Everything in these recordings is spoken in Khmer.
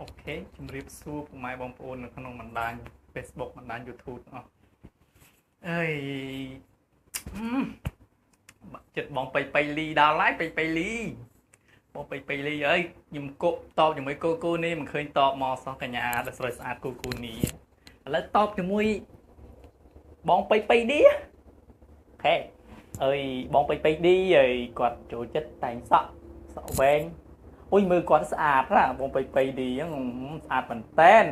អូខេជំរាបសួរពុកម៉ែបងប្អូននៅក្នុងបណ្ដាញ Facebook បណ្ដាញ YouTube អស់អើយចិត្តបងបៃលីដល់ហើយបៃលីបងបៃលីអើយខ្ញុំគប់តបជាមួយគូនេះមិនឃើញតបមកសោះកញ្ញាដែលស្រស់ស្អាតគូនេះឥឡូវតបជាមួយបងបៃឌីហេអើយបងបៃឌីអើយគាត់ចូលចិត្តតែងសក់វែងអូយមើលគាត់ស្អាតណាបងបៃឌីហ្នឹងស្អាតមែនតែន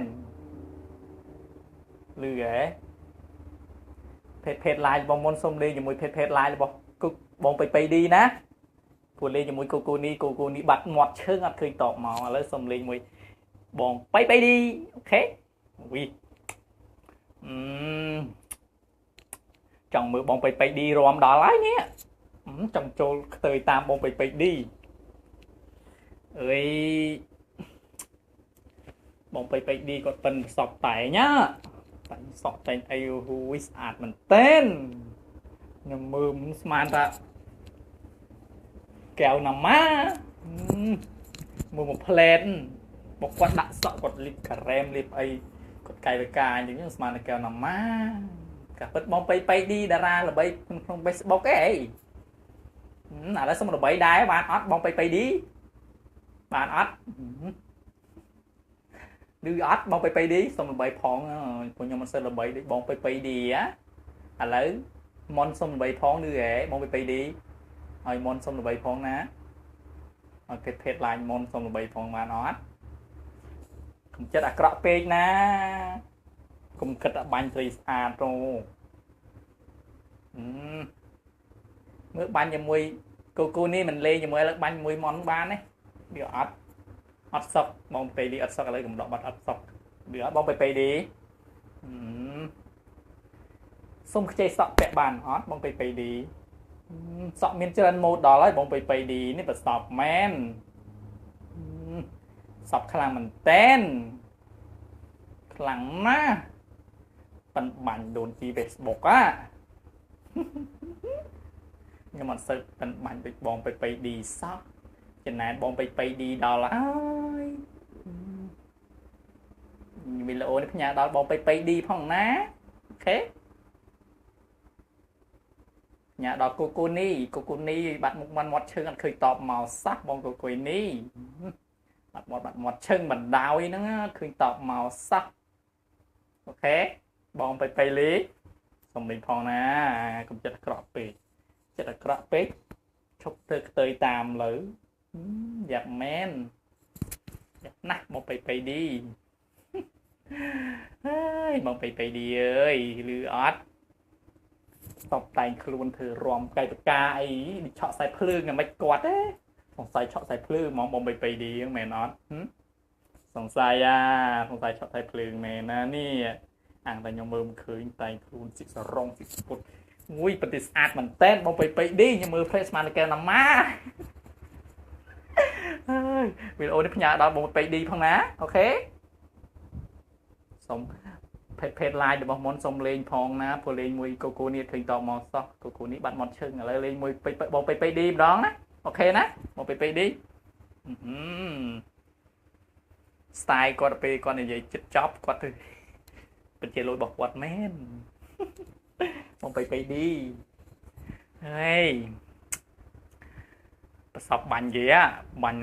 លឺហ៎เพจ LINE របស់មុនសុំលេងជាមួយเพจ LINE របស់គុកបងបៃឌីណាព្រោះលេងជាមួយគូនេះបាត់មាត់ឈឹងអត់ឃើញតបមកឥឡូវសុំលេងមួយបងបៃឌីអូខេវីចង់មើលបងបៃឌីរំដល់ហើយនេះចង់ចូលខ្ទើយតាមបងបៃឌីអើយបងបៃឌីគាត់ប៉ិនសក់តែងណាតែសក់តែងអីហូយស្អាតមែនតែនខ្ញុំមើលមិនស្មានថាកែវណាម៉ាមើលមួយផ្លែតបើគាត់ដាក់សក់គាត់លីបការ៉េមលីបអីគាត់កាយវិការអញ្ចឹងស្មានតែកែវណាម៉ាកាពិតបងបៃឌីតារាល្បីក្នុង Facebook ឯងឥឡូវសុំល្បីដែរបានអត់បងបៃឌីបានអត់ឬអត់បងបៃឌីសុំល្បីផងពួកខ្ញុំមិនសិនល្បីដូចបងបៃឌីឥឡូវមុនសុំល្បីផងឬហ៎បងបៃឌីឲ្យមុនសុំល្បីផងណាឲ្យเพจ LINE មុនសុំល្បីផងបានអត់កុំចិត្តអាក្រក់ពេកណាកុំគិតបាញ់ត្រីស្អាតទៅមើលបាញ់ជាមួយគូនេះមិនលេងជាមួយលើបាញ់មួយមុនបានទេវាអត់សក់បងបៃឌីអត់សក់ឥឡូវកំដកបាត់អត់សក់វាអត់បងបៃឌីសុំខ្ចីសក់ពាក់បានអត់បងបៃឌីសក់មានច្រើនម៉ូតដល់ហើយបងបៃឌីនេះប្រសពមែនសក់ខ្លាំងមែនតែនខ្លាំងណាស់ប៉ិនបាញ់ដូនពី Facebook ខ្ញុំអត់សូវប៉ិនបាញ់ដូចបងបៃឌីសក់ចំណែនបងបៃឌីដល់ហើយវីដេអូនេះផ្ញើដល់បងបៃឌីផងណាអូខេញ៉ាដល់គូនេះបាត់មុខមាត់ឈឹងអត់ឃើញតបមកសោះបងគូនេះបាត់មាត់ឈឹងបណ្ដោយហ្នឹងឃើញតបមកសោះអូខេបងបៃលីសុំលេងផងណាកុំចិត្តអាក្រក់ពេកចិត្តអាក្រក់ពេកឈប់ទៅខ្ទើយតាមលើយ៉ាប់មែនយ៉ាប់ណាស់បងបៃឌីហើយបងបៃឌីអើយលឺអត់តបតែងខ្លួនធ្វើរំកាយបកាអីឆក់ខ្សែភ្លើងតែមិនគាត់ទេសង្ស័យឆក់ខ្សែភ្លើងហ្មងបងបៃឌីហ្នឹងមែនអត់សង្ស័យឆក់ខ្សែភ្លើងមែនណានេះអាងតែខ្ញុំមើលមិនឃើញតែងខ្លួនសិសរងសិពុតមួយប្រទេសស្អាតមែនតែនបងបៃឌីខ្ញុំមើល face ស្មានតែកែណាម៉ាហើយវីដេអូនេះផ្ញើដល់បងបៃឌីផងណាអូខេសូមเพจ LINE របស់មុនសូមលេងផងណាព្រោះលេងមួយគូនេះឃើញតបមកសោះគូនេះបាត់មាត់ឈឹងឥឡូវលេងមួយបងបៃឌីម្ដងណាអូខេណាបងបៃឌីស្ទាយគាត់ពេលគាត់និយាយចិត្តចប់គាត់ទៅបញ្ជាលុយរបស់គាត់មែនបងបៃឌីហើយប្រសពបាញ់គេបាញ់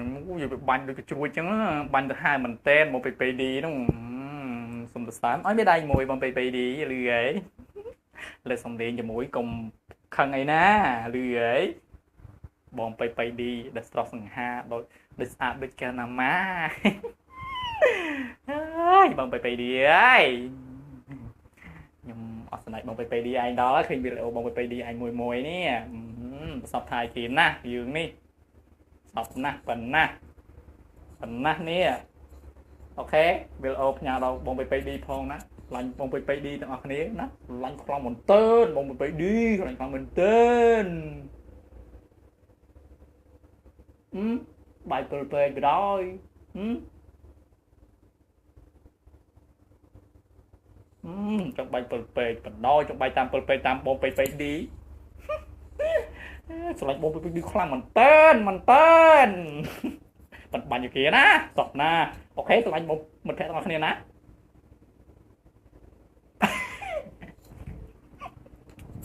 បាញ់ដូចជ្រួចអញ្ចឹងបាញ់ទៅហើយមែនតែនបងបៃឌីនោះសុំទៅស្ដាមឲ្យមានដៃមួយបងបៃឌីលឺហីលើសំលេងជាមួយកុំខឹងអីណាលឺហីបងបៃឌីដែលស្រស់សង្ហាដូចស្អាតដូចកែណាម៉ាហើយបងបៃឌីអើយខ្ញុំអត់ស្នេហ៍បងបៃឌីឯងដល់ឃើញវីដេអូបងបៃឌីឯងមួយនេះប្រសពថៃគេណាយើងនេះសពណាស់ប៉ុណ្ណានេះអូខេវីដេអូផ្ញើដល់បងបៃឌីផងណាឡាញ់បងបៃឌីទាំងអស់គ្នាណាឡាញ់ខ្លាំងមែនតើបងបៃឌីខ្លាំងមែនតើបាយ7ពេកបណ្ដោយចង់បាយ7ពេកបណ្ដោយចង់បាយតាម7ពេកតាមបងបៃឌីស្រឡាញ់បងបៃឌីខ្លាំងមែនតើ បាញ់យកគេណាសោះណាអូខេសម្រាប់មិត្តភក្តិទាំងអស់គ្នាណា